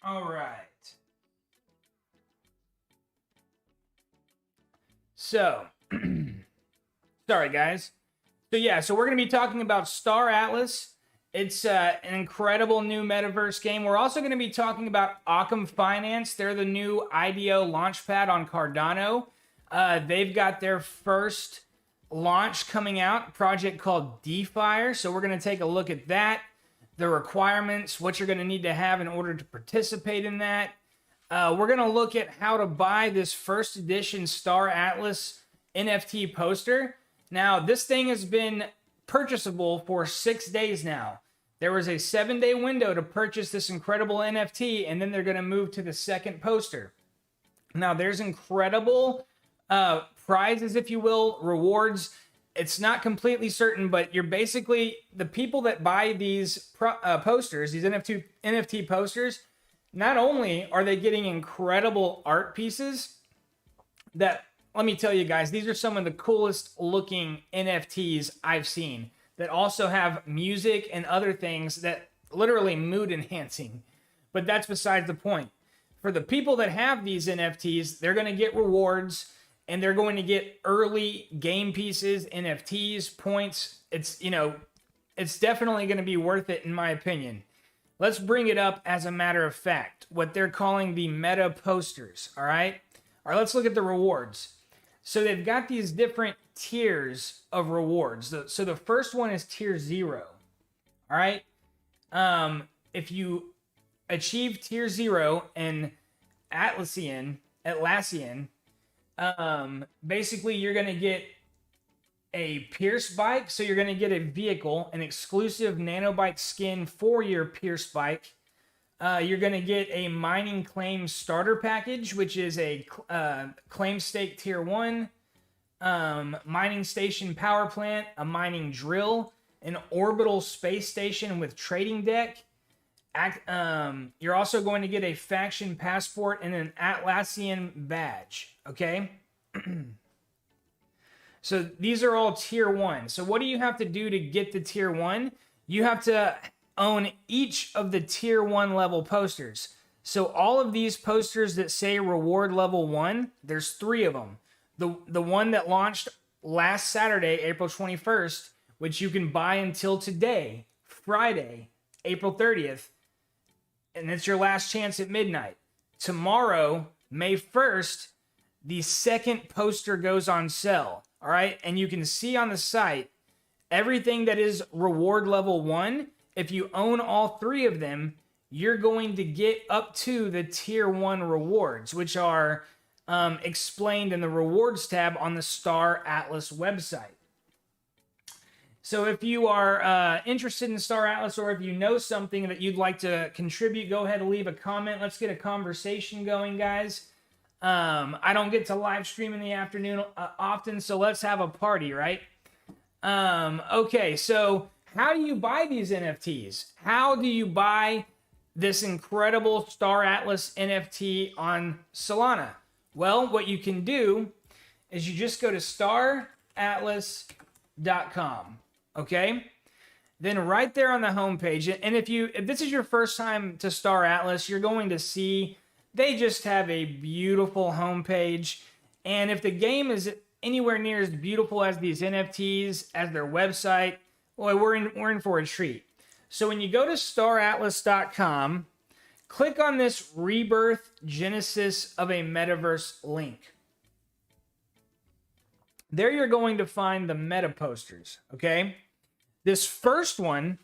All right. So, sorry guys. So we're going to be talking about Star Atlas. It's an incredible new metaverse game. We're also going to be talking about Akam Finance. They're the new IDO launchpad on Cardano. They've got their first launch coming out, a project called DeepFire. So we're going to take a look at that, the requirements, what you're going to need to have in order to participate in that. We're going to look at how to buy this first edition Star Atlas NFT poster. Now, this thing has been purchasable for 6 days now. There was a 7-day window to purchase this incredible NFT, and then they're going to move to the second poster. Now, there's incredible prizes, if you will, rewards. It's not completely certain, but you're basically, the people that buy these posters, these NFT posters, not only are they getting incredible art pieces that, let me tell you guys, these are some of the coolest looking NFTs I've seen that also have music and other things that literally mood enhancing. But that's besides the point. For the people that have these NFTs, they're going to get rewards and they're going to get early game pieces, NFTs, points. It's definitely going to be worth it in my opinion. Let's bring it up as a matter of fact, what they're calling the meta posters, all right? All right, let's look at the rewards. So they've got these different tiers of rewards. So the first one is tier 0, all right? If you achieve tier 0 in Atlassian, basically you're going to get a Pierce bike. So you're going to get a vehicle, an exclusive nanobike skin for your Pierce bike. You're going to get a mining claim starter package, which is a claim stake tier 1, mining station power plant, a mining drill, an orbital space station with trading deck. You're also going to get a faction passport and an Atlassian badge. Okay. So these are all tier 1. So what do you have to do to get the tier 1? You have to own each of the tier 1 level posters. So all of these posters that say reward level 1, there's 3 of them. The one that launched last Saturday, April 21st, which you can buy until today, Friday, April 30th, and it's your last chance at midnight. Tomorrow, May 1st, the second poster goes on sale. All right, and you can see on the site everything that is reward level 1. If you own all 3 of them, you're going to get up to the tier 1 rewards, which are explained in the rewards tab on the Star Atlas website. So if you are interested in Star Atlas, or if you know something that you'd like to contribute, go ahead and leave a comment. Let's get a conversation going, guys. I don't get to live stream in the afternoon often, so let's have a party, right? Okay, so how do you buy these NFTs? How do you buy this incredible Star Atlas NFT on Solana? Well, what you can do is you just go to staratlas.com, okay? Then right there on the homepage, and if this is your first time to Star Atlas, you're going to see they just have a beautiful homepage. And if the game is anywhere near as beautiful as these NFTs, as their website, boy, we're in for a treat. So when you go to staratlas.com, click on this Rebirth Genesis of a Metaverse link. There you're going to find the meta posters, okay? This first one,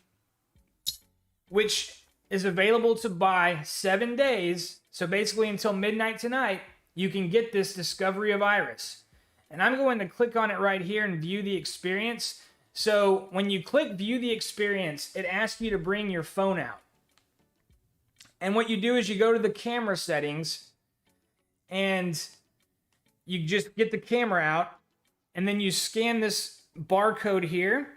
which is available to buy 7 days, so basically until midnight tonight, you can get this Discovery of Iris. And I'm going to click on it right here and view the experience. So when you click view the experience, it asks you to bring your phone out. And what you do is you go to the camera settings and you just get the camera out, and then you scan this barcode here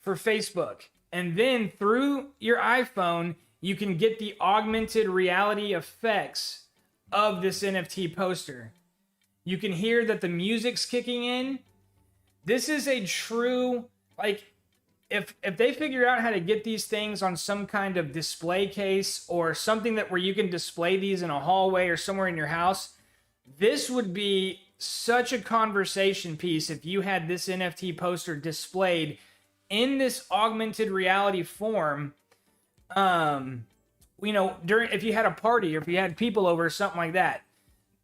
for Facebook. And then through your iPhone, you can get the augmented reality effects of this NFT poster. You can hear that the music's kicking in. This is a true, if they figure out how to get these things on some kind of display case or something that where you can display these in a hallway or somewhere in your house, this would be such a conversation piece if you had this NFT poster displayed in this augmented reality form. If you had a party or if you had people over or something like that,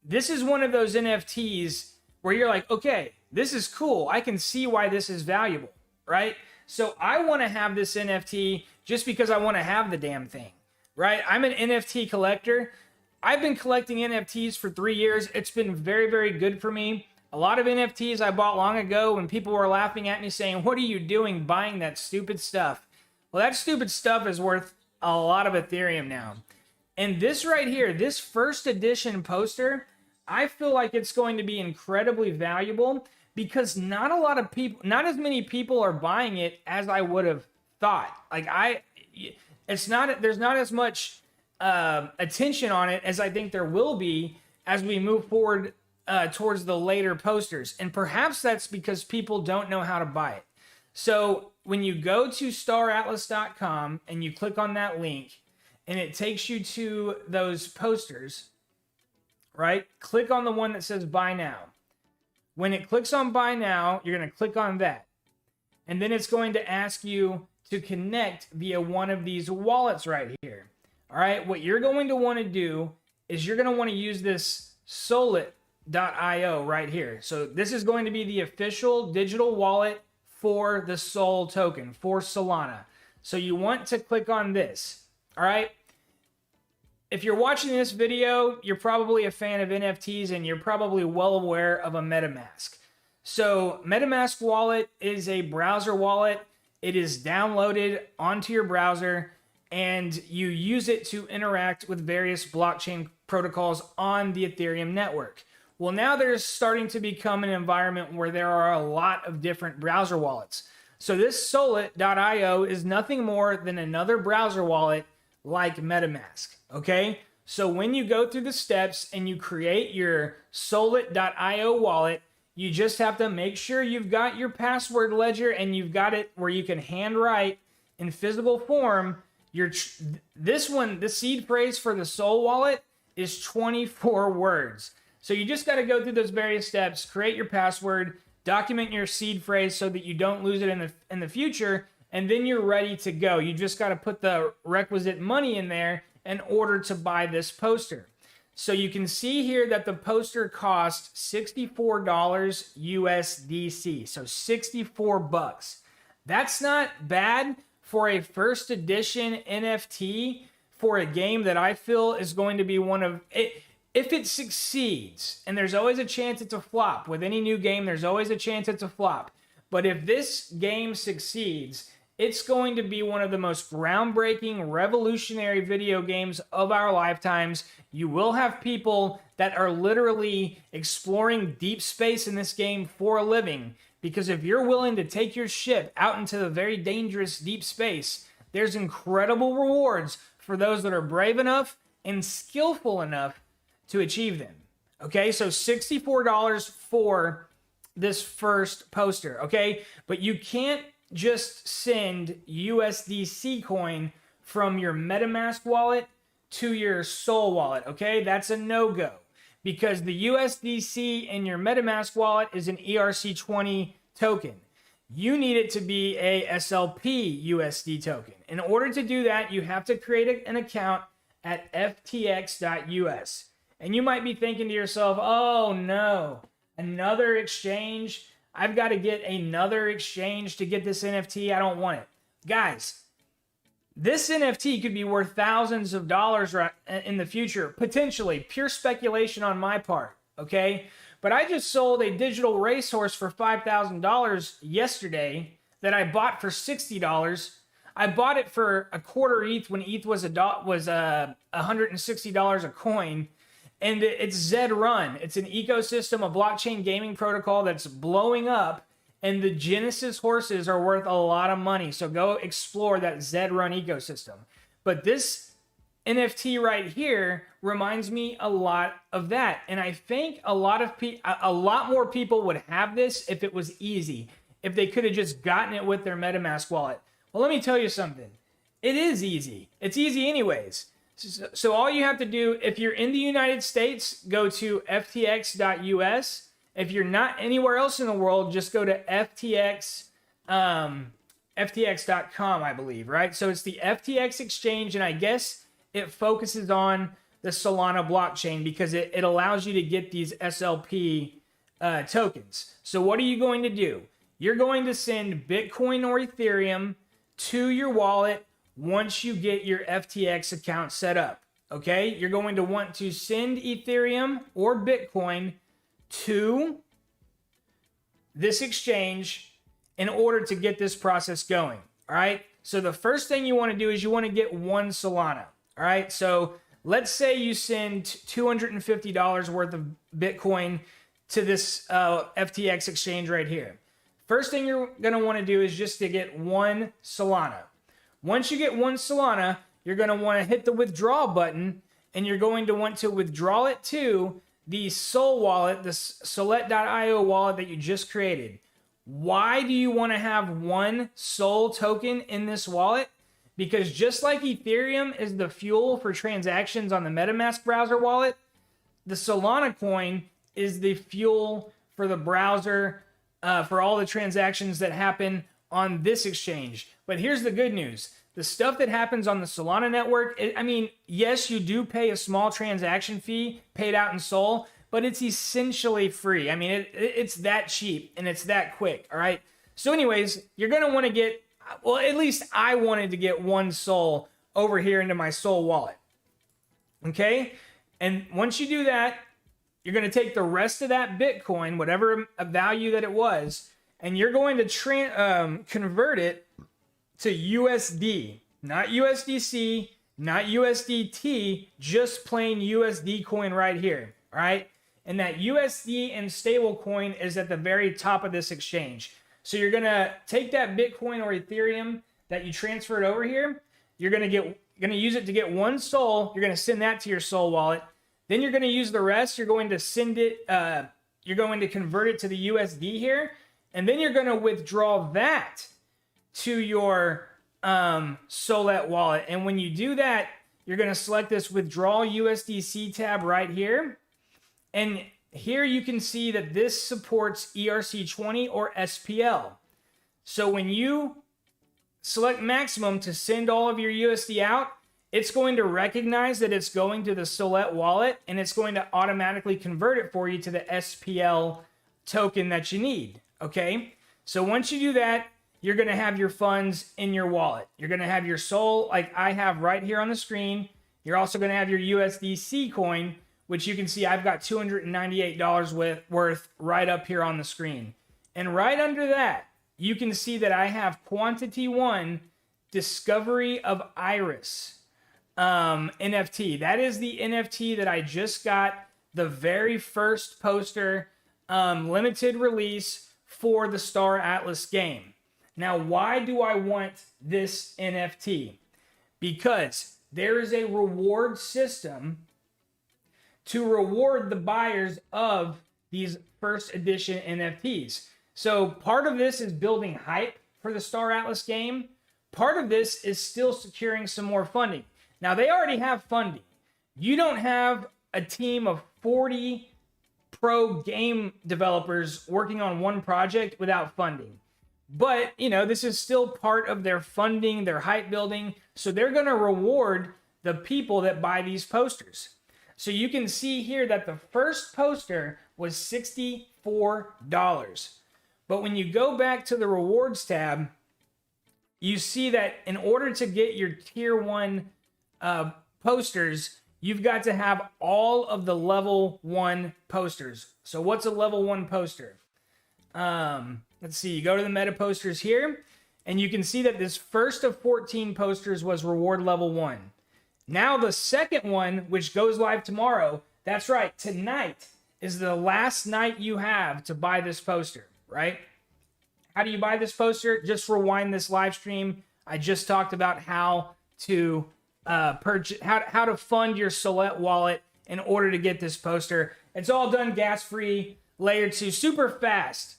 this is one of those NFTs where you're like, okay, this is cool. I can see why this is valuable, right? So I want to have this NFT just because I want to have the damn thing, right? I'm an NFT collector. I've been collecting NFTs for 3 years. It's been very, very good for me. A lot of NFTs I bought long ago when people were laughing at me saying, what are you doing buying that stupid stuff? Well, that stupid stuff is worth a lot of Ethereum now. And this right here, this first edition poster, I feel like it's going to be incredibly valuable because not as many people are buying it as I would have thought. There's not as much attention on it as I think there will be as we move forward towards the later posters. And perhaps that's because people don't know how to buy it. So when you go to staratlas.com and you click on that link and it takes you to those posters, right? Click on the one that says buy now. When it clicks on buy now, you're going to click on that. And then it's going to ask you to connect via one of these wallets right here. All right, what you're going to want to do is you're going to want to use this Solana.io right here. So this is going to be the official digital wallet for the Sol token, for Solana. So you want to click on this, all right? If you're watching this video, you're probably a fan of NFTs and you're probably well aware of a MetaMask. So MetaMask wallet is a browser wallet. It is downloaded onto your browser and you use it to interact with various blockchain protocols on the Ethereum network. Well, now there's starting to become an environment where there are a lot of different browser wallets. So this Solana.io is nothing more than another browser wallet like MetaMask, okay? So when you go through the steps and you create your Solana.io wallet, you just have to make sure you've got your password ledger and you've got it where you can handwrite in physical form. This one, the seed phrase for the Sol wallet is 24 words. So you just got to go through those various steps, create your password, document your seed phrase so that you don't lose it in the future, and then you're ready to go. You just got to put the requisite money in there in order to buy this poster. So you can see here that the poster cost $64 USDC, so 64 bucks. That's not bad for a first edition NFT for a game that I feel is going to be one of it. If it succeeds, and there's always a chance it's a flop. With any new game, there's always a chance it's a flop. But if this game succeeds, it's going to be one of the most groundbreaking, revolutionary video games of our lifetimes. You will have people that are literally exploring deep space in this game for a living. Because if you're willing to take your ship out into the very dangerous deep space, there's incredible rewards for those that are brave enough and skillful enough to achieve them. Okay, so $64 for this first poster, okay? But you can't just send USDC coin from your MetaMask wallet to your Sol wallet, okay? That's a no-go because the USDC in your MetaMask wallet is an ERC20 token. You need it to be a SLP USD token. In order to do that, you have to create an account at ftx.us. And you might be thinking to yourself, oh no, another exchange? I've got to get another exchange to get this NFT. I don't want it. Guys, this NFT could be worth thousands of dollars in the future, potentially. Pure speculation on my part, okay? But I just sold a digital racehorse for $5,000 yesterday that I bought for $60. I bought it for a quarter ETH when ETH was $160 a coin. And it's Zed Run. It's an ecosystem, a blockchain gaming protocol that's blowing up. And the Genesis horses are worth a lot of money. So go explore that Zed Run ecosystem. But this NFT right here reminds me a lot of that. And I think a lot more people would have this if it was easy. if they could have just gotten it with their MetaMask wallet. Well, let me tell you something. It is easy. It's easy anyways. So all you have to do, if you're in the United States, go to ftx.us. If you're not anywhere else in the world, just go to ftx.com, I believe, right? So it's the FTX exchange, and I guess it focuses on the Solana blockchain because it allows you to get these SLP tokens. So what are you going to do? You're going to send Bitcoin or Ethereum to your wallet once you get your FTX account set up, okay? You're going to want to send Ethereum or Bitcoin to this exchange in order to get this process going, all right? So the first thing you want to do is you want to get 1 Solana, all right? So let's say you send $250 worth of Bitcoin to this FTX exchange right here. First thing you're going to want to do is just to get 1 Solana. Once you get 1 Solana, you're going to want to hit the withdraw button, and you're going to want to withdraw it to the Sol wallet, the Solet.io wallet that you just created. Why do you want to have 1 Sol token in this wallet? Because just like Ethereum is the fuel for transactions on the MetaMask browser wallet, the Solana coin is the fuel for the browser for all the transactions that happen on this exchange. But here's the good news. The stuff that happens on the Solana network, I mean, yes, you do pay a small transaction fee paid out in Sol, but it's essentially free. I mean, it's that cheap and it's that quick, all right? So anyways, you're going to want to get, well, at least I wanted to get 1 Sol over here into my Sol wallet, okay? And once you do that, you're going to take the rest of that Bitcoin, whatever value that it was, and you're going to convert it to USD, not USDC, not USDT, just plain USD coin right here, all right? And that USD and stable coin is at the very top of this exchange. So you're going to take that Bitcoin or Ethereum that you transferred over here, you're going to use it to get 1 Sol, you're going to send that to your Sol wallet. Then you're going to use the rest, you're going to send it, you're going to convert it to the USD here, and then you're going to withdraw that to your Solet wallet. And when you do that, you're going to select this withdraw USDC tab right here. And here you can see that this supports ERC20 or SPL. So when you select maximum to send all of your USD out, it's going to recognize that it's going to the Solet wallet, and it's going to automatically convert it for you to the SPL token that you need, okay? So once you do that, you're going to have your funds in your wallet. You're going to have your Sol, like I have right here on the screen. You're also going to have your USDC coin, which you can see I've got $298 worth right up here on the screen. And right under that, you can see that I have Quantity 1 Discovery of Iris NFT. That is the NFT that I just got, the very first poster, limited release for the Star Atlas game. Now, why do I want this NFT? Because there is a reward system to reward the buyers of these first edition NFTs. So part of this is building hype for the Star Atlas game. Part of this is still securing some more funding. Now, they already have funding. You don't have a team of 40 pro game developers working on one project without funding. But, you know, this is still part of their funding, their hype building. So they're going to reward the people that buy these posters. So you can see here that the first poster was $64. But when you go back to the rewards tab, you see that in order to get your tier 1 posters, you've got to have all of the level 1 posters. So what's a level 1 poster? Let's see, you go to the meta posters here, and you can see that this first of 14 posters was reward level 1. Now the second one, which goes live tomorrow, that's right, tonight is the last night you have to buy this poster, right? How do you buy this poster? Just rewind this live stream. I just talked about how to purchase, how to fund your Solet wallet in order to get this poster. It's all done gas-free, layer 2, super fast.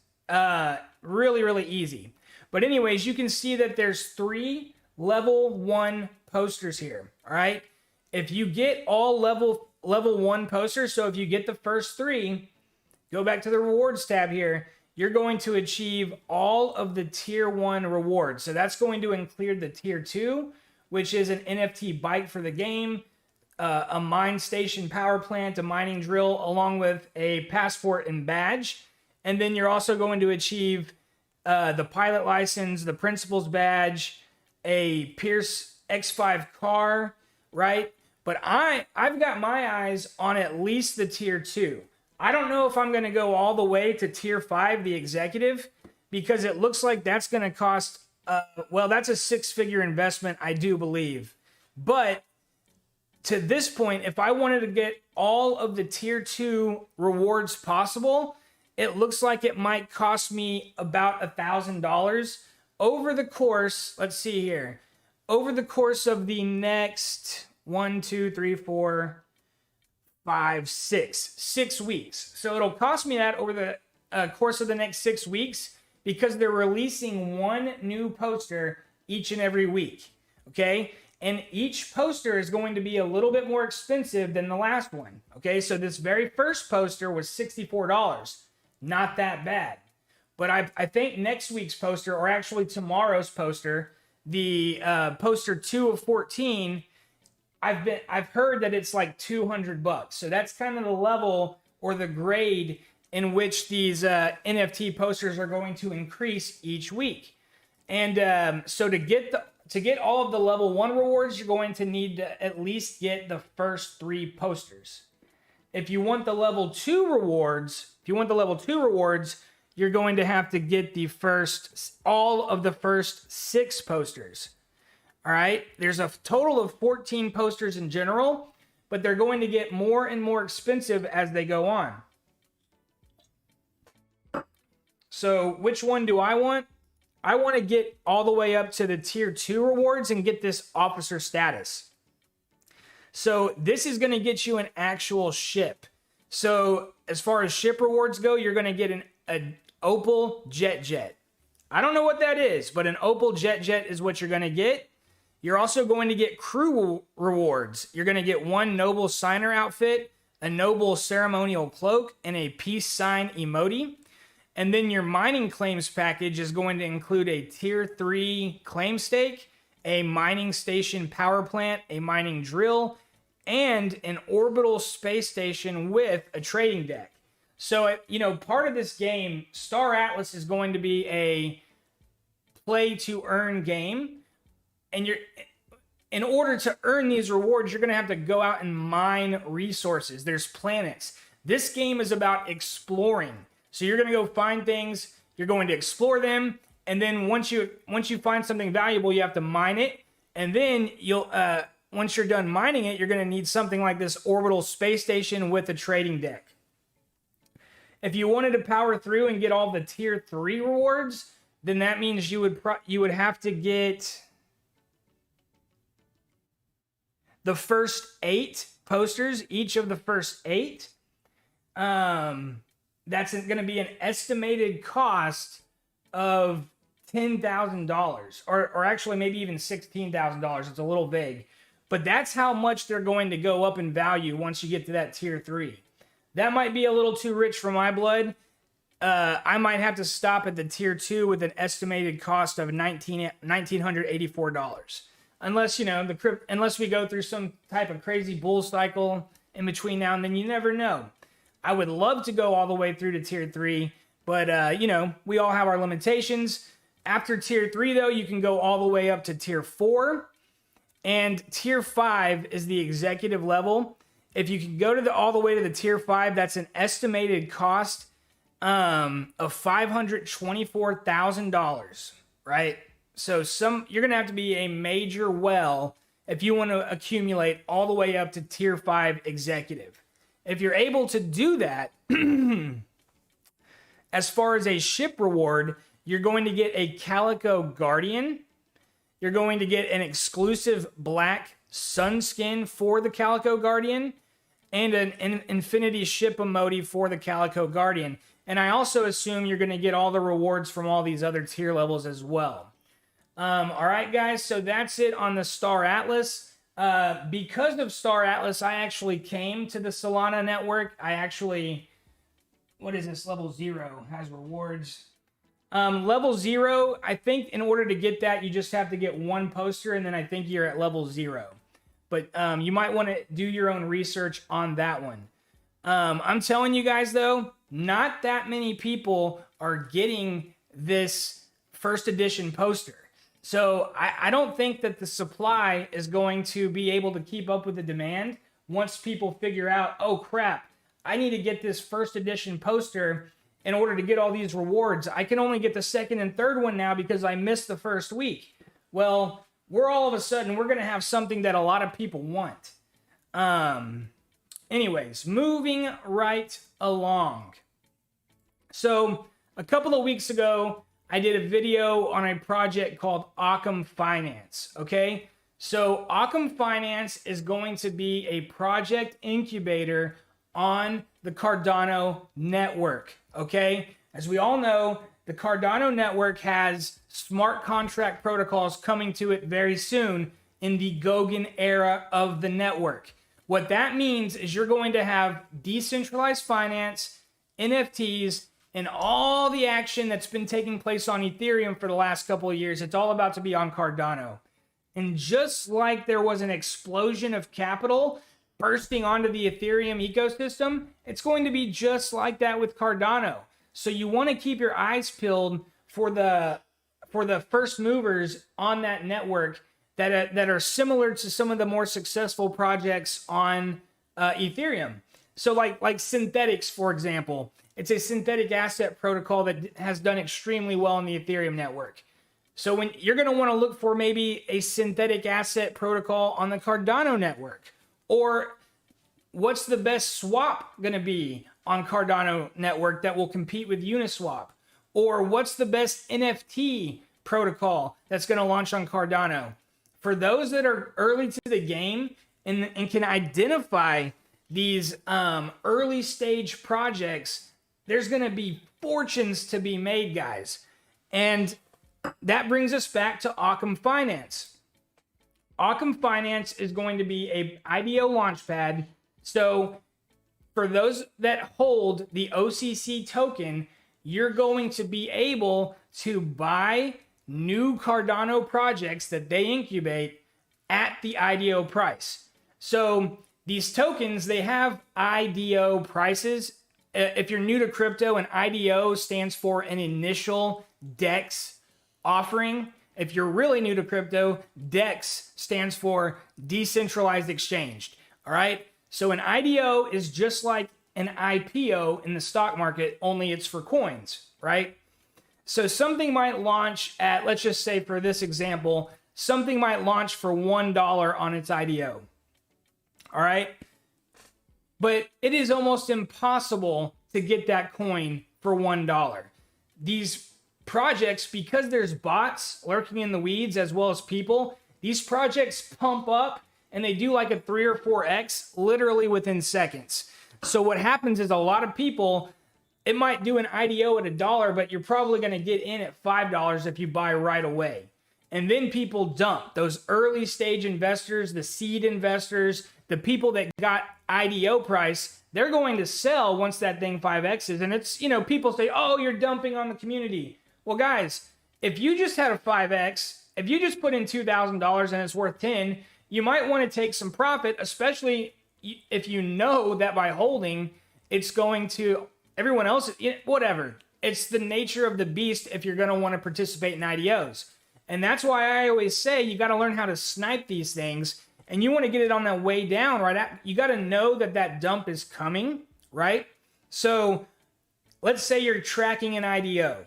Really, really easy. But anyways, you can see that there's 3 level 1 posters here. All right. If you get all level 1 posters, so if you get the first 3, go back to the rewards tab here, you're going to achieve all of the tier 1 rewards. So that's going to include the tier 2, which is an NFT bike for the game, a mine station power plant, a mining drill, along with a passport and badge. And then you're also going to achieve the pilot license, the principal's badge, a Pierce X5 car, right? But I've got my eyes on at least the tier 2. I don't know if I'm going to go all the way to tier 5, the executive, because it looks like that's going to cost, well, that's a 6-figure investment, I do believe. But to this point, if I wanted to get all of the tier 2 rewards possible, it looks like it might cost me about $1,000 over the course. Let's see here. Over the course of the next 6 weeks. So it'll cost me that over the course of the next 6 weeks because they're releasing 1 new poster each and every week. Okay. And each poster is going to be a little bit more expensive than the last one. Okay. So this very first poster was $64. Not that bad. But I think next week's poster, or actually tomorrow's poster, the poster 2 of 14, I've heard that it's like $200. So that's kind of the level or the grade in which these NFT posters are going to increase each week. And so to get all of the level 1 rewards, you're going to need to at least get the first 3 posters. If you want the level 2 rewards, you're going to have to get all of the first 6 posters. All right. There's a total of 14 posters in general, but they're going to get more and more expensive as they go on. So which one do I want? I want to get all the way up to the tier 2 rewards and get this officer status. So this is going to get you an actual ship. So as far as ship rewards go, you're going to get an Opal Jet. I don't know what that is, but an Opal Jet is what you're going to get. You're also going to get crew rewards. You're going to get 1 noble signer outfit, a noble ceremonial cloak, and a peace sign emoji. And then your mining claims package is going to include a tier 3 claim stake, a mining station power plant, a mining drill, and an orbital space station with a trading deck. So, part of this game, Star Atlas is going to be a play to earn game. And in order to earn these rewards, you're going to have to go out and mine resources. There's planets. This game is about exploring. So you're going to go find things, you're going to explore them, and then once you find something valuable, you have to mine it. And then once you're done mining it, you're going to need something like this orbital space station with a trading deck. If you wanted to power through and get all the tier 3 rewards, then that means you would have to get the first 8 posters, each of the first 8. That's going to be an estimated cost of $10,000, or actually maybe even $16,000. It's a little vague, but that's how much they're going to go up in value once you get to that tier 3. That might be a little too rich for my blood. I might have to stop at the tier 2 with an estimated cost of $1,984. Unless, unless we go through some type of crazy bull cycle in between now and then, you never know. I would love to go all the way through to tier 3, but, we all have our limitations. After tier 3, though, you can go all the way up to tier 4, and tier 5 is the executive level. If you can go all the way to the tier 5, that's an estimated cost of $524,000, right? So you're going to have to be a major whale if you want to accumulate all the way up to tier 5 executive. If you're able to do that, as far as a ship reward, you're going to get a Calico Guardian. You're going to get an exclusive black sun skin for the Calico Guardian. and an infinity ship emoji for the Calico Guardian. And I also assume you're going to get all the rewards from all these other tier levels as well. All right, guys, so that's it on the Star Atlas. Because of Star Atlas, I actually came to the Solana network. What is this? Level 0 has rewards. Level 0, I think in order to get that, you just have to get one poster, and then I think you're at level 0. But you might want to do your own research on that one. I'm telling you guys, though, not that many people are getting this first edition poster. So I don't think that the supply is going to be able to keep up with the demand once people figure out, oh crap, I need to get this first edition poster in order to get all these rewards. I can only get the second and third one now because I missed the first week. Well, we're all of a sudden, we're going to have something that a lot of people want. Anyways, moving right along. So a couple of weeks ago, I did a video on a project called Akam Finance, okay? So Akam Finance is going to be a project incubator on the Cardano network, okay? As we all know, the Cardano network has smart contract protocols coming to it very soon in the Gauguin era of the network. What that means is you're going to have decentralized finance, NFTs, and all the action that's been taking place on Ethereum for the last couple of years. It's all about to be on Cardano. And just like there was an explosion of capital bursting onto the Ethereum ecosystem, it's going to be just like that with Cardano. So you want to keep your eyes peeled for the first movers on that network that are similar to some of the more successful projects on Ethereum. So like Synthetics, for example, it's a synthetic asset protocol that has done extremely well on the Ethereum network. So when you're going to want to look for maybe a synthetic asset protocol on the Cardano network, or what's the best swap going to be on Cardano network that will compete with Uniswap, or what's the best NFT protocol that's going to launch on Cardano. For those that are early to the game and can identify these early stage projects, there's going to be fortunes to be made, guys. And that brings us back to Occam Finance. Occam Finance is going to be a IDO launchpad. So for those that hold the OCC token, you're going to be able to buy new Cardano projects that they incubate at the IDO price. So these tokens, they have IDO prices. If you're new to crypto, an IDO stands for an initial DEX offering. If you're really new to crypto, DEX stands for decentralized exchange. All right. So an IDO is just like an IPO in the stock market, only it's for coins, right? So something might launch at, let's just say for this example, something might launch for $1 on its IDO. All right. But it is almost impossible to get that coin for $1. These projects, because there's bots lurking in the weeds as well as people, these projects pump up and they do like a 3 or 4x literally within seconds. So what happens is a lot of people, it might do an IDO at $1, but you're probably going to get in at $5 if you buy right away. And then people dump. Those early stage investors, the seed investors, the people that got IDO price, they're going to sell once that thing 5x's. And it's, people say, oh, you're dumping on the community. Well, guys, if you just had a 5x, if you just put in $2,000 and it's worth 10, you might want to take some profit, especially if you know that by holding, it's going to, everyone else, whatever. It's the nature of the beast if you're going to want to participate in IDOs. And that's why I always say you got to learn how to snipe these things. And you want to get it on that way down, right? You got to know that that dump is coming, right? So let's say you're tracking an IDO.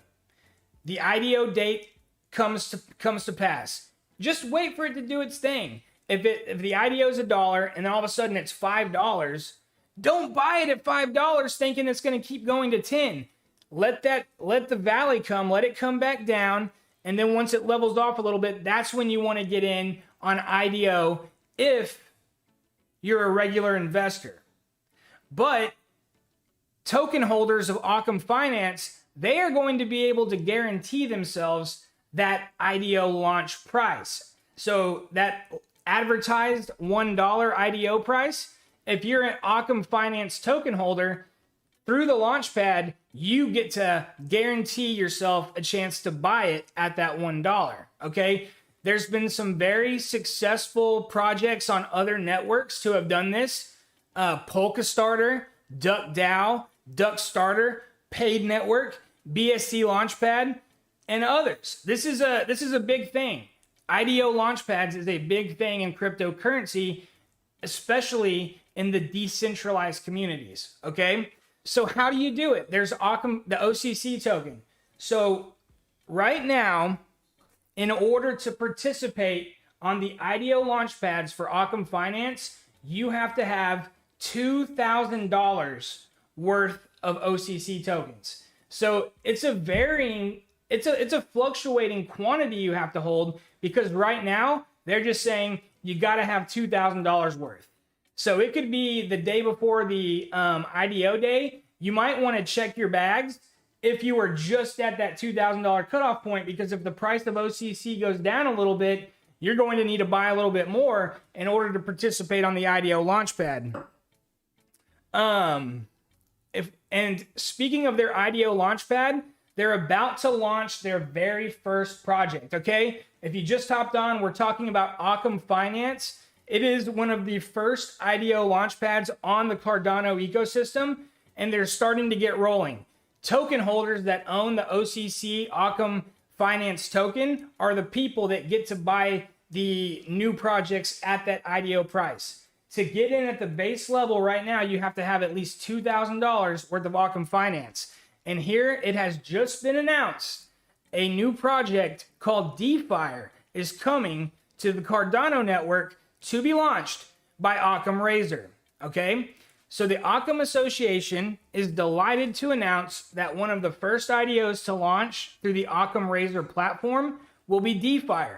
The IDO date comes to pass. Just wait for it to do its thing. If the IDO is $1 and then all of a sudden it's $5, don't buy it at $5 thinking it's going to keep going to 10. Let the valley come, let it come back down, and then once it levels off a little bit, that's when you want to get in on IDO if you're a regular investor. But token holders of Occam Finance, they are going to be able to guarantee themselves that IDO launch price. So that advertised $1 IDO price, if you're an Occam Finance token holder, through the launchpad, you get to guarantee yourself a chance to buy it at that $1. Okay? There's been some very successful projects on other networks to have done this. Polka Starter, DuckDAO, DuckStarter, Paid Network, BSC Launchpad, and others. This is a big thing. IDO launchpads is a big thing in cryptocurrency, especially in the decentralized communities. Okay, so how do you do it? There's Occam, the OCC token. So right now, in order to participate on the IDO launchpads for Occam Finance, you have to have $2,000 worth of OCC tokens. So it's a varying, it's a fluctuating quantity you have to hold, because right now they're just saying you got to have $2,000 worth. So it could be the day before the IDO day. You might want to check your bags if you were just at that $2,000 cutoff point, because if the price of OCC goes down a little bit, you're going to need to buy a little bit more in order to participate on the IDO launchpad. And speaking of their IDO launchpad, they're about to launch their very first project, okay? If you just hopped on, we're talking about Akam Finance. It is one of the first IDO launchpads on the Cardano ecosystem, and they're starting to get rolling. Token holders that own the OCC Akam Finance token are the people that get to buy the new projects at that IDO price. To get in at the base level right now, you have to have at least $2,000 worth of Occam Finance. And here it has just been announced, a new project called DeepFire is coming to the Cardano network to be launched by Occam Razor. Okay? So the Occam Association is delighted to announce that one of the first IDOs to launch through the Occam Razor platform will be DeepFire,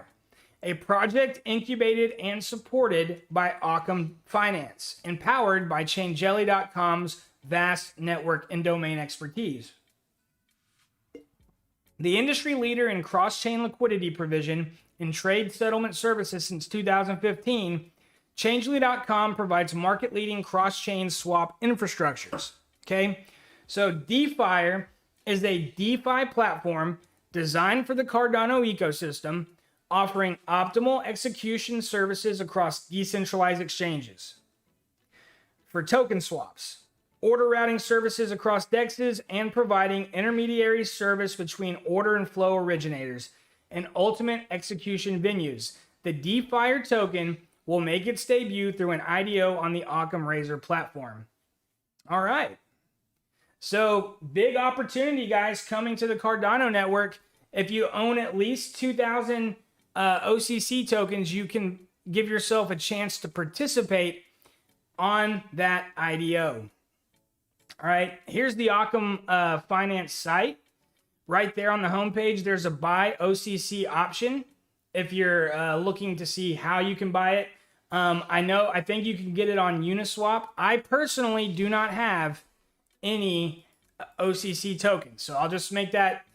a project incubated and supported by Occam Finance, empowered by Changelly.com's vast network and domain expertise. The industry leader in cross-chain liquidity provision and trade settlement services since 2015, Changelly.com provides market-leading cross-chain swap infrastructures. Okay, so DeepFire is a DeFi platform designed for the Cardano ecosystem, offering optimal execution services across decentralized exchanges. For token swaps, order routing services across DEXs, and providing intermediary service between order and flow originators and ultimate execution venues, the DeepFire token will make its debut through an IDO on the Occam Razor platform. All right. So big opportunity, guys, coming to the Cardano network. If you own at least 2,000 OCC tokens, you can give yourself a chance to participate on that IDO. All right, here's the Occam Finance site. Right there on the homepage, there's a buy OCC option if you're looking to see how you can buy it. I think you can get it on Uniswap. I personally do not have any OCC tokens, so I'll just make that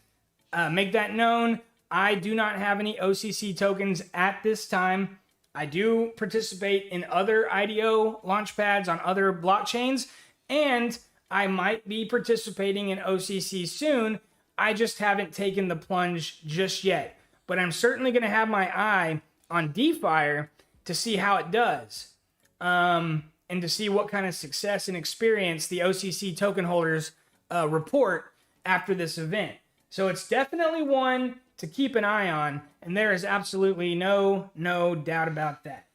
known. I do not have any OCC tokens at this time. I do participate in other IDO launchpads on other blockchains, and I might be participating in OCC soon. I just haven't taken the plunge just yet. But I'm certainly going to have my eye on DeepFire to see how it does, and to see what kind of success and experience the OCC token holders report after this event. So it's definitely one to keep an eye on, and there is absolutely no doubt about that.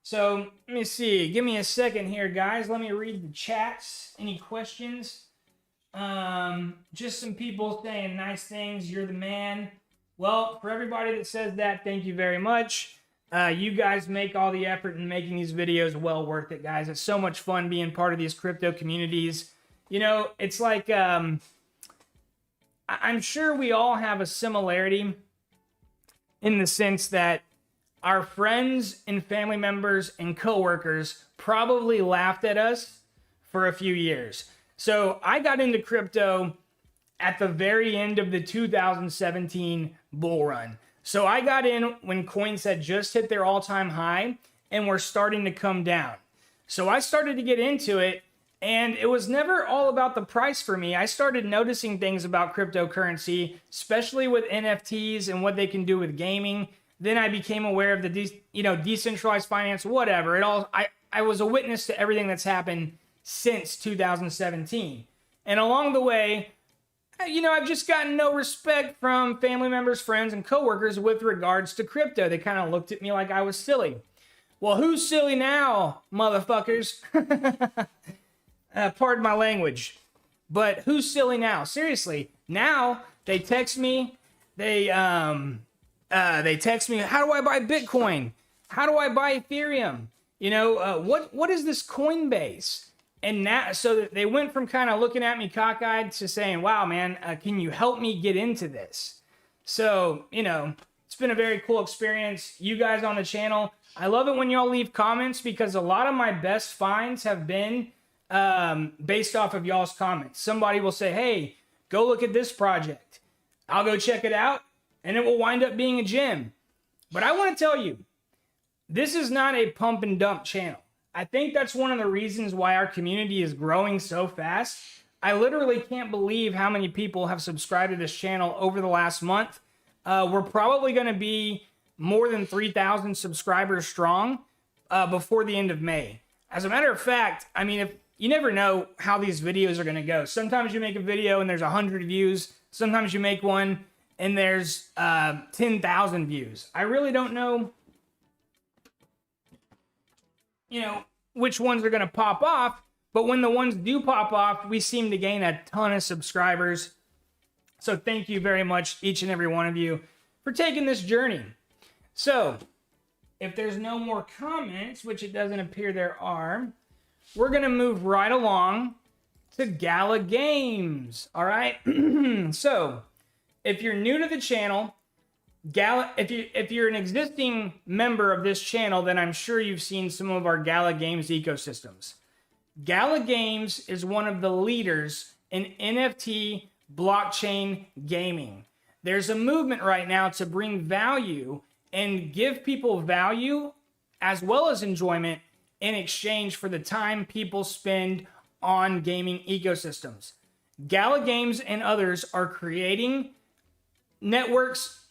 So let me see. Give me a second here, guys. Let me read the chats. Any questions? Just some people saying nice things. You're the man. Well, for everybody that says that, thank you very much. You guys make all the effort in making these videos well worth it, guys. It's so much fun being part of these crypto communities. You know, it's like, I'm sure we all have a similarity in the sense that our friends and family members and coworkers probably laughed at us for a few years. So I got into crypto at the very end of the 2017 bull run. So I got in when coins had just hit their all-time high and were starting to come down. So I started to get into it, and it was never all about the price for me. I started noticing things about cryptocurrency, especially with NFTs and what they can do with gaming. Then I became aware of the decentralized finance, whatever. I was a witness to everything that's happened since 2017. And along the way, I've just gotten no respect from family members, friends, and coworkers with regards to crypto. They kind of looked at me like I was silly. Well, who's silly now, motherfuckers? Pardon my language. But who's silly now? Seriously, now they text me. They text me, how do I buy Bitcoin? How do I buy Ethereum? What is this Coinbase? And now, so they went from kind of looking at me cockeyed to saying, wow, man, can you help me get into this? So, it's been a very cool experience. You guys on the channel, I love it when y'all leave comments because a lot of my best finds have been based off of y'all's comments. Somebody will say, hey, go look at this project. I'll go check it out, and it will wind up being a gem. But I want to tell you, this is not a pump and dump channel. I think that's one of the reasons why our community is growing so fast. I literally can't believe how many people have subscribed to this channel over the last month. We're probably going to be more than 3,000 subscribers strong before the end of May. As a matter of fact, if you never know how these videos are going to go. Sometimes you make a video and there's 100 views. Sometimes you make one and there's 10,000 views. I really don't know which ones are going to pop off, but when the ones do pop off, we seem to gain a ton of subscribers. So thank you very much, each and every one of you, for taking this journey. So if there's no more comments, which it doesn't appear there are, we're going to move right along to Gala Games. All right. So if you're new to the channel, if you're an existing member of this channel, then I'm sure you've seen some of our Gala Games ecosystems. Gala Games is one of the leaders in NFT blockchain gaming. There's a movement right now to bring value and give people value as well as enjoyment in exchange for the time people spend on gaming ecosystems. Gala Games and others are creating networks.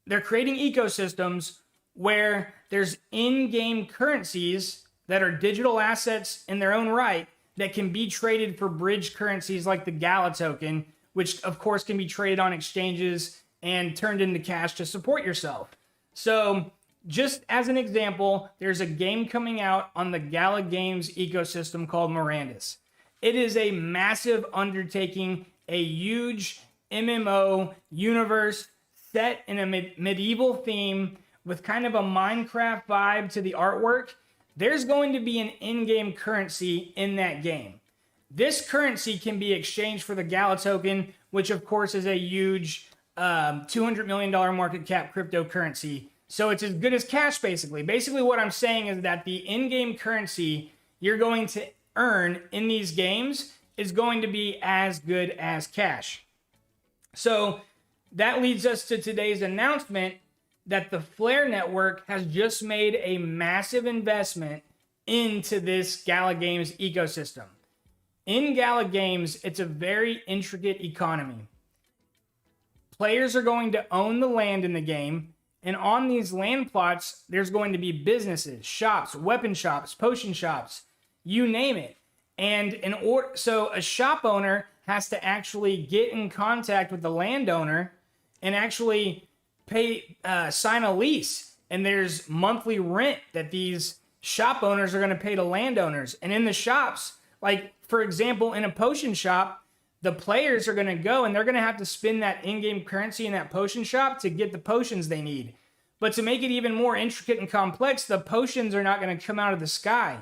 They're creating ecosystems where there's in-game currencies that are digital assets in their own right that can be traded for bridge currencies like the Gala token, which of course can be traded on exchanges and turned into cash to support yourself. So just as an example, there's a game coming out on the Gala Games ecosystem called Mirandus. It is a massive undertaking, a huge MMO universe set in a medieval theme with kind of a Minecraft vibe to the artwork. There's going to be an in-game currency in that game. This currency can be exchanged for the Gala token, which of course is a huge $200 million market cap cryptocurrency. So it's as good as cash, basically. Basically what I'm saying is that the in-game currency you're going to earn in these games is going to be as good as cash. So that leads us to today's announcement that the Flare Network has just made a massive investment into this Gala Games ecosystem. In Gala Games, it's a very intricate economy. Players are going to own the land in the game, and on these land plots, there's going to be businesses, shops, weapon shops, potion shops, you name it. And so a shop owner has to actually get in contact with the landowner and actually sign a lease. And there's monthly rent that these shop owners are going to pay to landowners. And in the shops, like for example, in a potion shop, the players are going to go and they're going to have to spend that in-game currency in that potion shop to get the potions they need. But to make it even more intricate and complex, the potions are not going to come out of the sky.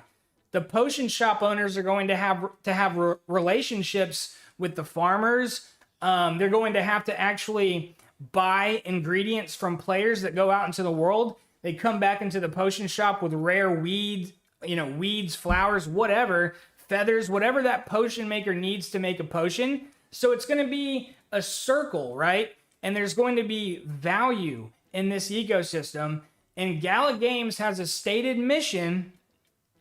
The potion shop owners are going to have relationships with the farmers. They're going to have to actually buy ingredients from players that go out into the world. They come back into the potion shop with rare weeds, weeds, flowers, whatever, feathers, whatever that potion maker needs to make a potion. So it's going to be a circle, right? And there's going to be value in this ecosystem. And Gala Games has a stated mission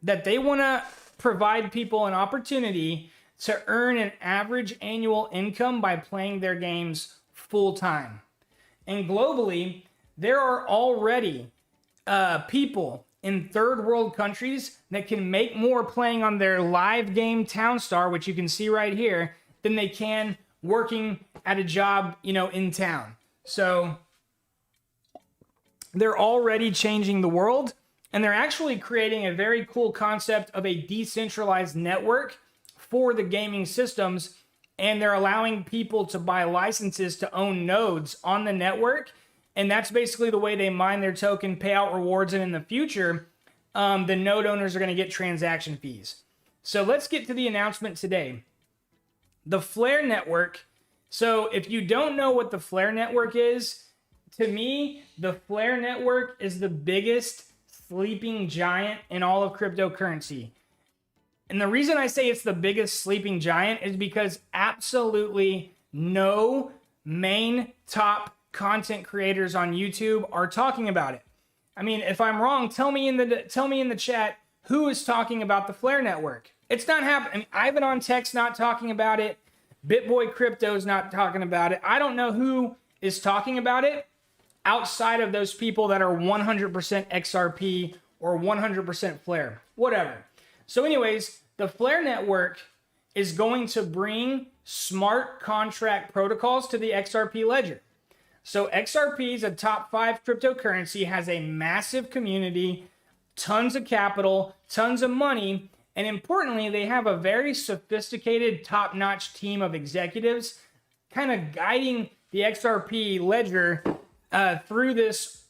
that they want to provide people an opportunity to earn an average annual income by playing their games full time. And globally, there are already people in third world countries that can make more playing on their live game Townstar, which you can see right here, than they can working at a job, in town. So they're already changing the world, and they're actually creating a very cool concept of a decentralized network for the gaming systems, and they're allowing people to buy licenses to own nodes on the network. And that's basically the way they mine their token, pay out rewards, and in the future, the node owners are going to get transaction fees. So let's get to the announcement today. The Flare Network. So if you don't know what the Flare Network is, to me, the Flare Network is the biggest sleeping giant in all of cryptocurrency. And the reason I say it's the biggest sleeping giant is because absolutely no main top content creators on YouTube are talking about it. I mean, if I'm wrong, tell me in the chat who is talking about the Flare Network. It's not happening. I mean, Ivan on Tech's not talking about it. BitBoy Crypto's not talking about it. I don't know who is talking about it outside of those people that are 100% XRP or 100% Flare, whatever. So anyways, the Flare Network is going to bring smart contract protocols to the XRP ledger. So XRP is a top 5 cryptocurrency, has a massive community, tons of capital, tons of money, and importantly, they have a very sophisticated, top-notch team of executives kind of guiding the XRP ledger through this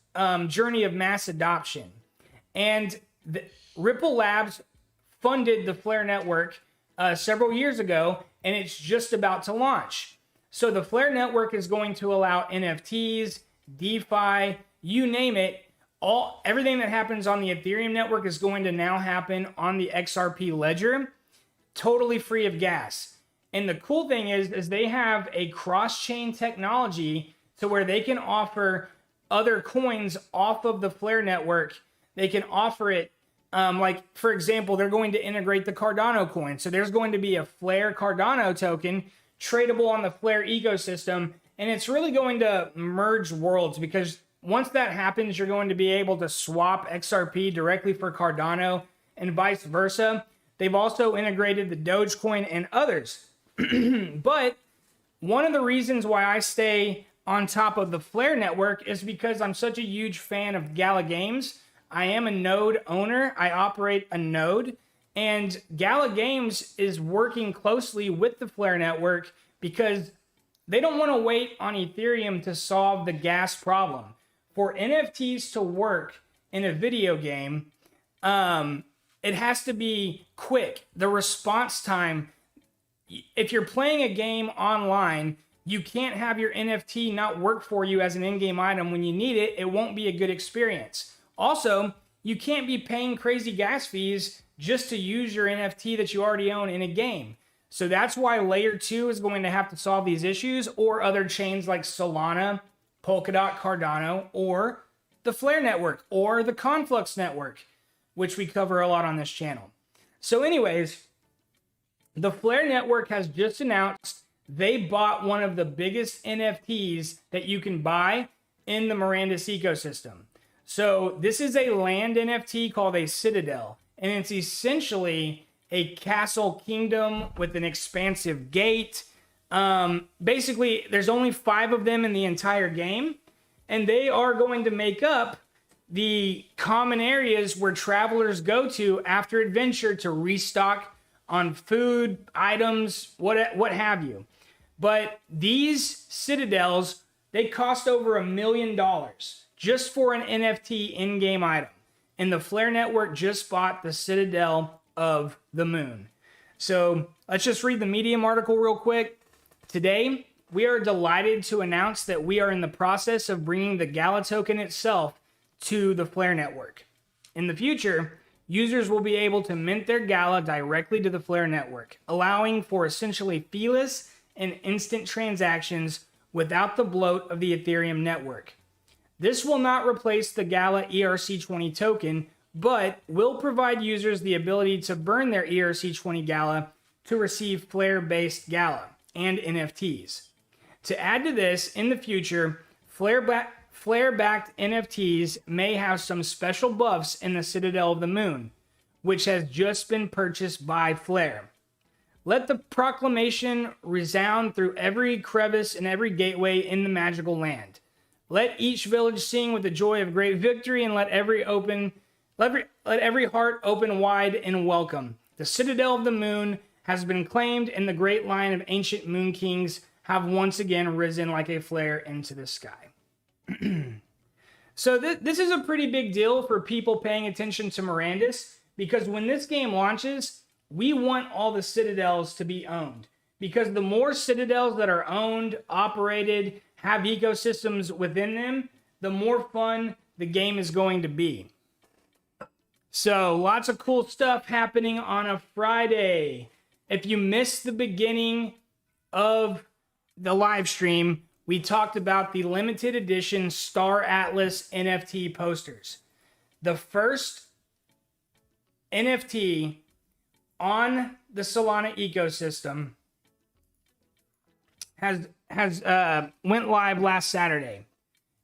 journey of mass adoption. And Ripple Labs funded the Flare Network several years ago, and it's just about to launch. So the Flare Network is going to allow NFTs, DeFi, you name it, everything that happens on the Ethereum network is going to now happen on the XRP ledger, totally free of gas. And the cool thing is they have a cross-chain technology to where they can offer other coins off of the Flare network. They can offer it, like, for example, they're going to integrate the Cardano coin. So there's going to be a Flare Cardano token tradable on the Flare ecosystem. And it's really going to merge worlds, because once that happens, you're going to be able to swap XRP directly for Cardano and vice versa. They've also integrated the Dogecoin and others. But one of the reasons why I stay on top of the Flare network is because I'm such a huge fan of Gala Games. I am a node owner. I operate a node. And Gala Games is working closely with the Flare network because they don't want to wait on Ethereum to solve the gas problem. For NFTs to work in a video game, it has to be quick. The response time, if you're playing a game online, you can't have your NFT not work for you as an in-game item when you need it. It won't be a good experience. Also, you can't be paying crazy gas fees just to use your NFT that you already own in a game. So that's why Layer 2 is going to have to solve these issues, or other chains like Solana, Polkadot, Cardano, or the Flare network, or the Conflux network, which we cover a lot on this channel. So anyways, the Flare network has just announced they bought one of the biggest NFTs that you can buy in the Mirandus ecosystem. So this is a land NFT called a Citadel, and it's essentially a castle kingdom with an expansive gate. Basically, there's only 5 of them in the entire game, and they are going to make up the common areas where travelers go to after adventure to restock on food, items, what have you. But these citadels, they cost over $1 million just for an NFT in-game item. And the Flare network just bought the Citadel of the Moon. So let's just read the Medium article real quick. Today, we are delighted to announce that we are in the process of bringing the Gala token itself to the Flare network. In the future, users will be able to mint their Gala directly to the Flare network, allowing for essentially feeless and instant transactions without the bloat of the Ethereum network. This will not replace the Gala ERC20 token, but will provide users the ability to burn their ERC20 Gala to receive Flare-based Gala and NFTs. To add to this, in the future, Flare-backed NFTs may have some special buffs in the Citadel of the Moon, which has just been purchased by Flare. Let the proclamation resound through every crevice and every gateway in the magical land. Let each village sing with the joy of great victory, and let every heart open wide in welcome. The Citadel of the Moon has been claimed, and the great line of ancient moon kings have once again risen like a flare into the sky. So this is a pretty big deal for people paying attention to Mirandus, because when this game launches, we want all the Citadels to be owned. Because the more Citadels that are owned, operated, have ecosystems within them, the more fun the game is going to be. So lots of cool stuff happening on a Friday. If you missed the beginning of the live stream, we talked about the limited edition Star Atlas NFT posters. The first NFT on the Solana ecosystem has went live last Saturday.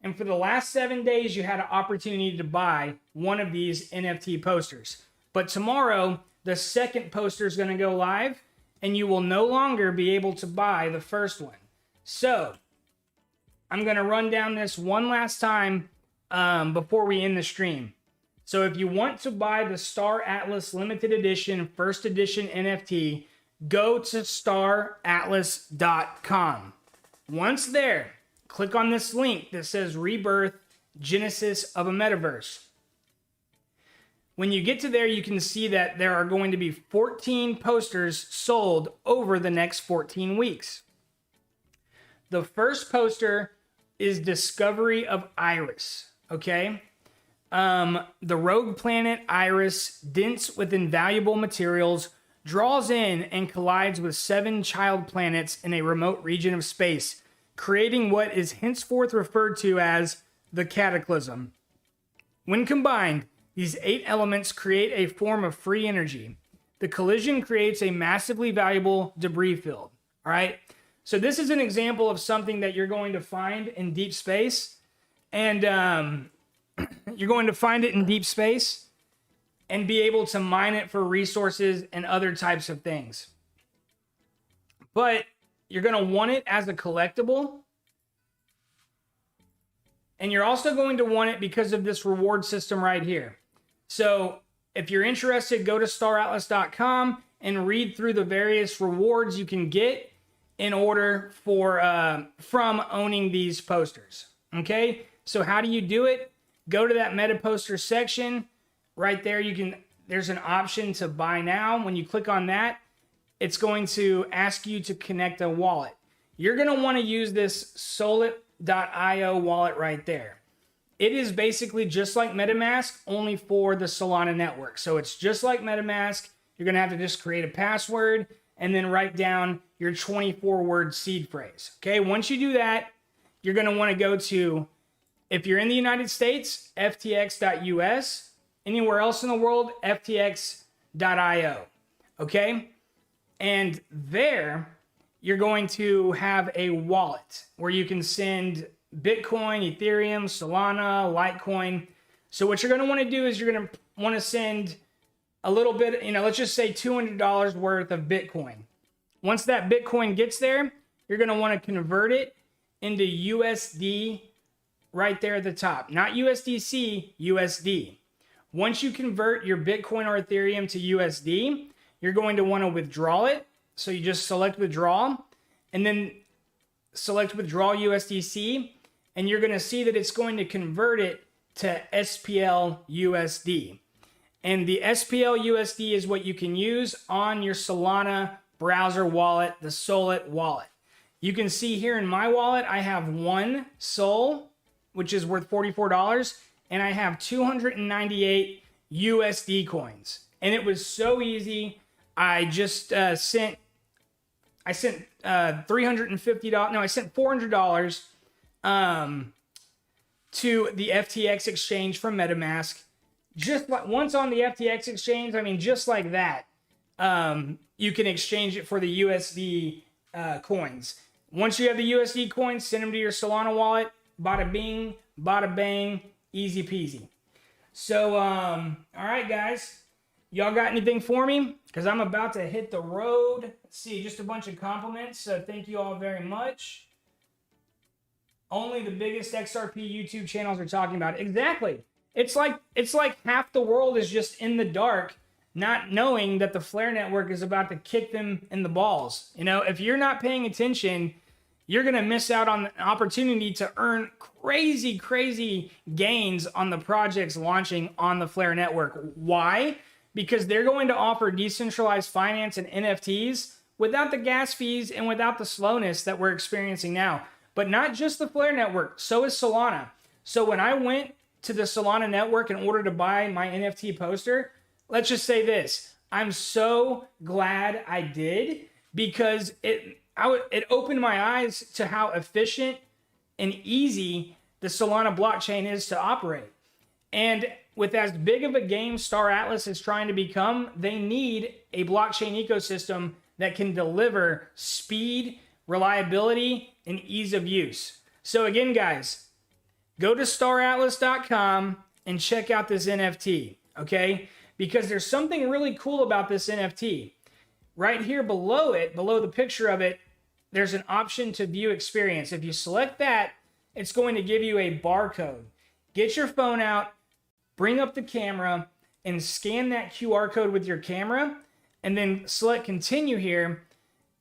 And for the last 7 days, you had an opportunity to buy one of these NFT posters. But tomorrow, the second poster is going to go live, and you will no longer be able to buy the first one. So I'm going to run down this one last time before we end the stream. So if you want to buy the Star Atlas limited edition, first edition NFT, go to staratlas.com. Once there, click on this link that says Rebirth, Genesis of a Metaverse. When you get to there, you can see that there are going to be 14 posters sold over the next 14 weeks. The first poster is Discovery of Iris, okay? The rogue planet Iris, dense with invaluable materials, draws in and collides with 7 child planets in a remote region of space, creating what is henceforth referred to as the Cataclysm. When combined, these 8 elements create a form of free energy. The collision creates a massively valuable debris field. All right? So this is an example of something that you're going to find in deep space. And you're going to find it in deep space and be able to mine it for resources and other types of things. But you're going to want it as a collectible. And you're also going to want it because of this reward system right here. So if you're interested, go to staratlas.com and read through the various rewards you can get in order for from owning these posters. Okay? So how do you do it? Go to that meta poster section. Right there, there's an option to buy now. When you click on that, it's going to ask you to connect a wallet. You're going to want to use this Solana.io wallet right there. It is basically just like MetaMask, only for the Solana network. So it's just like MetaMask. You're going to have to just create a password and then write down your 24-word seed phrase. Okay, once you do that, you're going to want to go to, if you're in the United States, ftx.us. Anywhere else in the world, ftx.io. Okay? And there, you're going to have a wallet where you can send Bitcoin, Ethereum, Solana, Litecoin. So what you're going to want to do is you're going to want to send a little bit, let's just say $200 worth of Bitcoin. Once that Bitcoin gets there, you're going to want to convert it into USD right there at the top. Not USDC, USD. Once you convert your Bitcoin or Ethereum to USD, you're going to want to withdraw it. So you just select withdraw and then select withdraw USDC, and you're going to see that it's going to convert it to SPL USD. And the SPL USD is what you can use on your Solana browser wallet, the Solid wallet. You can see here in my wallet, I have 1 Sol, which is worth $44. And I have 298 USD coins. And it was so easy. I just sent $350. No, I sent $400 to the FTX exchange from MetaMask. Just like once on the FTX exchange, I mean, just like that, you can exchange it for the USD coins. Once you have the USD coins, send them to your Solana wallet. Bada bing, bada bang, easy peasy. So, all right, guys. Y'all got anything for me? Because I'm about to hit the road. Let's see, just a bunch of compliments. So thank you all very much. Only the biggest XRP YouTube channels are talking about it. Exactly. It's like half the world is just in the dark, not knowing that the Flare network is about to kick them in the balls. You know, if you're not paying attention, you're going to miss out on the opportunity to earn crazy, crazy gains on the projects launching on the Flare network. Why? Because they're going to offer decentralized finance and NFTs without the gas fees and without the slowness that we're experiencing now. But not just the Flare network, so is Solana. So when I went to the Solana network in order to buy my NFT poster, let's just say this. I'm so glad I did, because it opened my eyes to how efficient and easy the Solana blockchain is to operate. And with as big of a game Star Atlas is trying to become, they need a blockchain ecosystem that can deliver speed, reliability, and ease of use. So again, guys, go to staratlas.com and check out this NFT, okay? Because there's something really cool about this NFT. Right here below it, below the picture of it, there's an option to view experience. If you select that, it's going to give you a barcode. Get your phone out, bring up the camera, and scan that QR code with your camera, and then select continue here.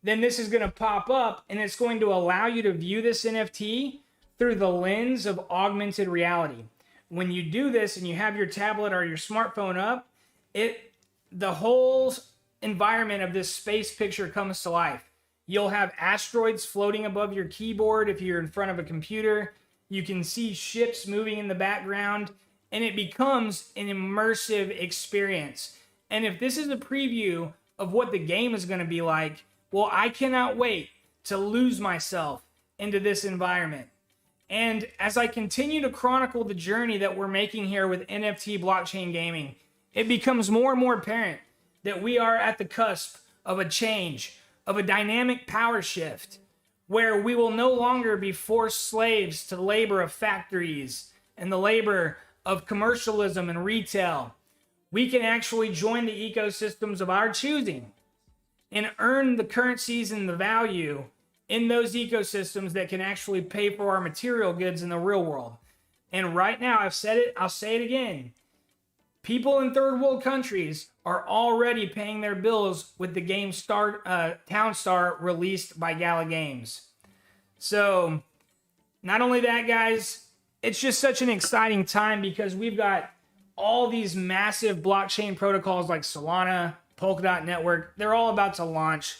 Then this is going to pop up, and it's going to allow you to view this NFT through the lens of augmented reality. When you do this and you have your tablet or your smartphone up, the whole environment of this space picture comes to life. You'll have asteroids floating above your keyboard if you're in front of a computer. You can see ships moving in the background, and it becomes an immersive experience. And if this is a preview of what the game is going to be like, well, I cannot wait to lose myself into this environment. And as I continue to chronicle the journey that we're making here with NFT blockchain gaming, it becomes more and more apparent that we are at the cusp of a change, of a dynamic power shift, where we will no longer be forced slaves to the labor of factories and the labor of commercialism and retail. We can actually join the ecosystems of our choosing and earn the currencies and the value in those ecosystems that can actually pay for our material goods in the real world. And right now, I've said it, I'll say it again. People in third world countries are already paying their bills with the game Townstar released by Gala Games. So, not only that, guys, it's just such an exciting time because we've got all these massive blockchain protocols like Solana, Polkadot Network. They're all about to launch.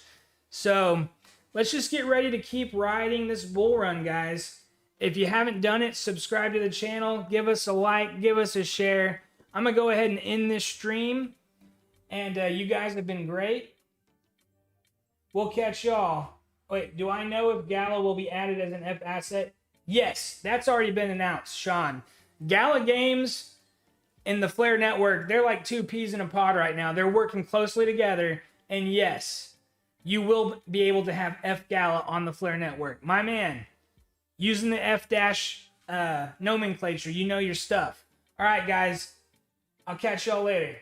So, let's just get ready to keep riding this bull run, guys. If you haven't done it, subscribe to the channel, give us a like, give us a share. I'm going to go ahead and end this stream. And you guys have been great. We'll catch y'all. Wait, do I know if Gala will be added as an F asset? Yes, that's already been announced, Sean. Gala Games and the Flare Network, they're like two peas in a pod right now. They're working closely together. And yes, you will be able to have F Gala on the Flare Network. My man, using the F dash nomenclature, you know your stuff. All right, guys. I'll catch y'all later.